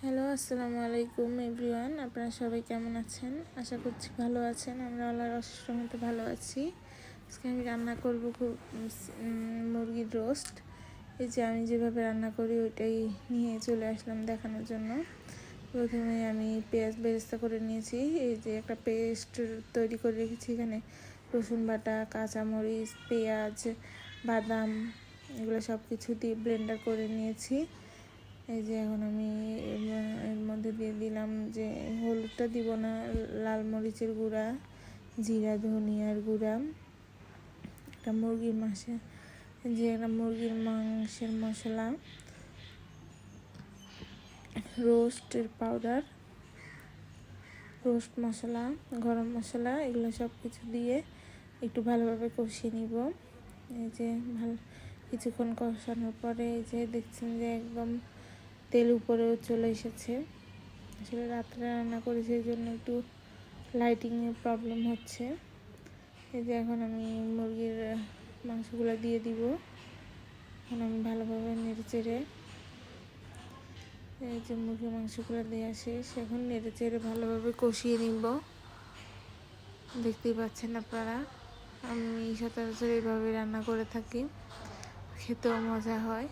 Hello, আসসালামু আলাইকুম everyone. আপনারা সবাই কেমন আছেন? আশা করছি ভালো আছেন। আমরা আল্লাহর অশেষ রহমতে ভালো আছি। আজকে আমি রান্না করব মুরগির রোস্ট। এই যে আমি যেভাবে রান্না করি ওইটাই নিয়ে চলে আসলাম দেখানোর জন্য। প্রথমে আমি পেঁয়াজ বেরেস্তা করে নিয়েছি। এই যে একটা পেস্ট তৈরি করে রেখেছি। এখানে রসুন বাটা, কাঁচামরিচ, পেঁয়াজ, বাদাম এগুলো সব কিছু দিয়ে ব্লেন্ডার করে নিয়েছি। এই যে এখন আমি এর মধ্যে দিয়ে দিলাম যে হলুদটা দিব না, লাল মরিচের গুঁড়া, জিরা ধনিয়ার গুঁড়া, একটা মুরগির মাংসের মশলা, রোস্টের পাউডার, রোস্ট মশলা, গরম মশলা এগুলো সব কিছু দিয়ে একটু ভালোভাবে কষিয়ে নিব। এই যে কিছুক্ষণ কষানোর পরে এই যে দেখছেন যে একদম তেল উপরেও চলে এসেছে। আসলে রাত্রে রান্না করি সেই জন্য একটু লাইটিংয়ের প্রবলেম হচ্ছে। এই যে এখন আমি মুরগির মাংসগুলো দিয়ে দিব। এখন আমি ভালোভাবে নেড়ে চেড়ে এই যে মুরগির মাংসগুলো দেওয়া শেষ। এখন নেড়ে চেড়ে ভালোভাবে কষিয়ে নিব। দেখতেই পাচ্ছেন আপনারা, আমি সচরাচর এইভাবে রান্না করে থাকি, খেতেও মজা হয়।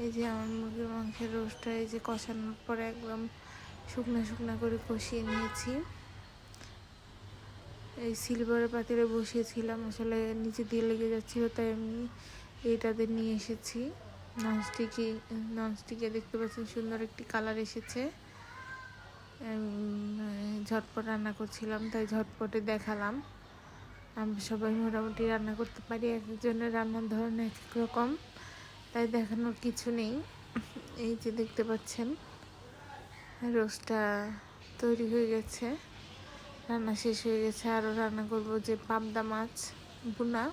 এই যে আমার মুরগির মাংসের রোস্টটা এই যে কষানোর পরে একদম শুকনো করে কষিয়ে নিয়েছি। এই সিলভারের পাতিলে বসিয়েছিলাম, আসলে নিচে দিয়ে লেগে যাচ্ছিল, তাই আমি এইটাতে নিয়ে এসেছি। ননস্টিকে দেখতে পাচ্ছেন সুন্দর একটি কালার এসেছে। ঝটপট রান্না করছিলাম তাই ঝটপটে দেখালাম। আমরা সবাই মোটামুটি রান্না করতে পারি, এক একজনের রান্নার ধরন এক এক রকম, তাই দেখানোর কিছু নেই। এই যে দেখতে পাচ্ছেন রোস্টটা তৈরি হয়ে গেছে, রান্না শেষ হয়ে গেছে। আরও রান্না করব যে পাবদা মাছ ভুনা।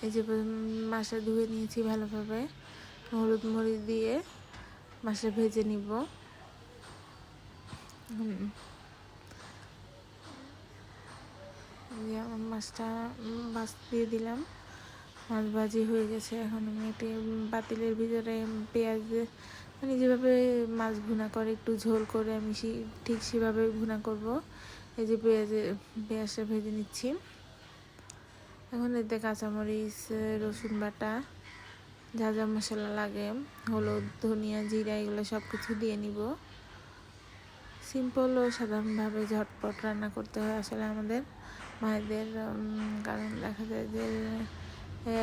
এই যে মাছটা ধুয়ে নিয়েছি ভালোভাবে, হলুদ মরিচ দিয়ে মাছটা ভেজে নিব। আমার মাছ দিয়ে দিলাম, মাছ ভাজি হয়ে গেছে। এখন আমি একটি পাতিলের ভিতরে পেঁয়াজ মানে যেভাবে মাছ ভুনা করে একটু ঝোল করে আমি ঠিক সেভাবে ভুনা করব। এই যে পেঁয়াজটা ভেজে নিচ্ছি। এখন এতে কাঁচামরিচ, রসুন বাটা, যা যা মশলা লাগে, হলুদ, ধনিয়া, জিরা এগুলো সব কিছু দিয়ে নিব। সিম্পল ও সাধারণভাবে ঝটপট রান্না করতে হয় আসলে আমাদের মায়েদের, কারণ দেখা যায় যে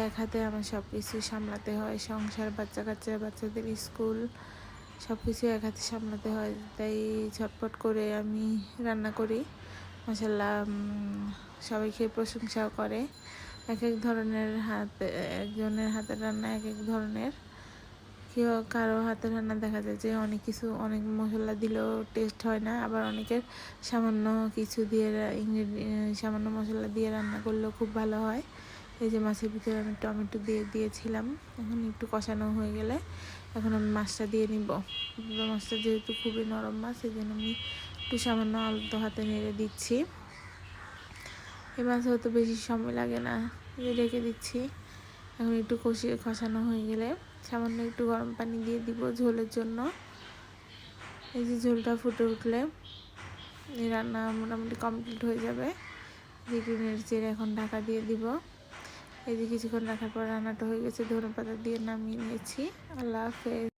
এক হাতে আমার সব কিছু সামলাতে হয়, সংসার, বাচ্চাদের স্কুল সব কিছু এক হাতে সামলাতে হয়, তাই ঝটপট করে আমি রান্না করি। মাশাআল্লাহ সবাই খেয়ে প্রশংসাও করে। এক এক ধরনের একজনের হাতের রান্না এক এক ধরনের। কারো হাতের রান্না দেখা যায় যে অনেক মশলা দিলেও টেস্ট হয় না, আবার অনেকের সামান্য কিছু দিয়ে সামান্য মশলা দিয়ে রান্না করলেও খুব ভালো হয়। এই যে মাছের ভিতরে আমি টমেটো দিয়েছিলাম। এখন একটু কষানো হয়ে গেলে এখন আমি মাছটা দিয়ে নিব। মাছটা যেহেতু খুবই নরম মাছ, এই জন্য আমি একটু সামান্য আলতো হাতে নেড়ে দিচ্ছি। এই মাছ হয়তো বেশি সময় লাগে না, রেখে দিচ্ছি। এখন একটু কষানো হয়ে গেলে সামান্য একটু গরম পানি দিয়ে দিব ঝোলের জন্য। এই যে ঝোলটা ফুটে উঠলে এই রান্না মোটামুটি কমপ্লিট হয়ে যাবে। একটু নেড়ে চেড়ে এখন ঢাকা দিয়ে দিব। এই যে কিছুক্ষণ রাখার পর রান্নাটা হয়ে গেছে, ধনেপাতা দিয়ে নামিয়ে নিয়েছি। আল্লাহ হাফেজ।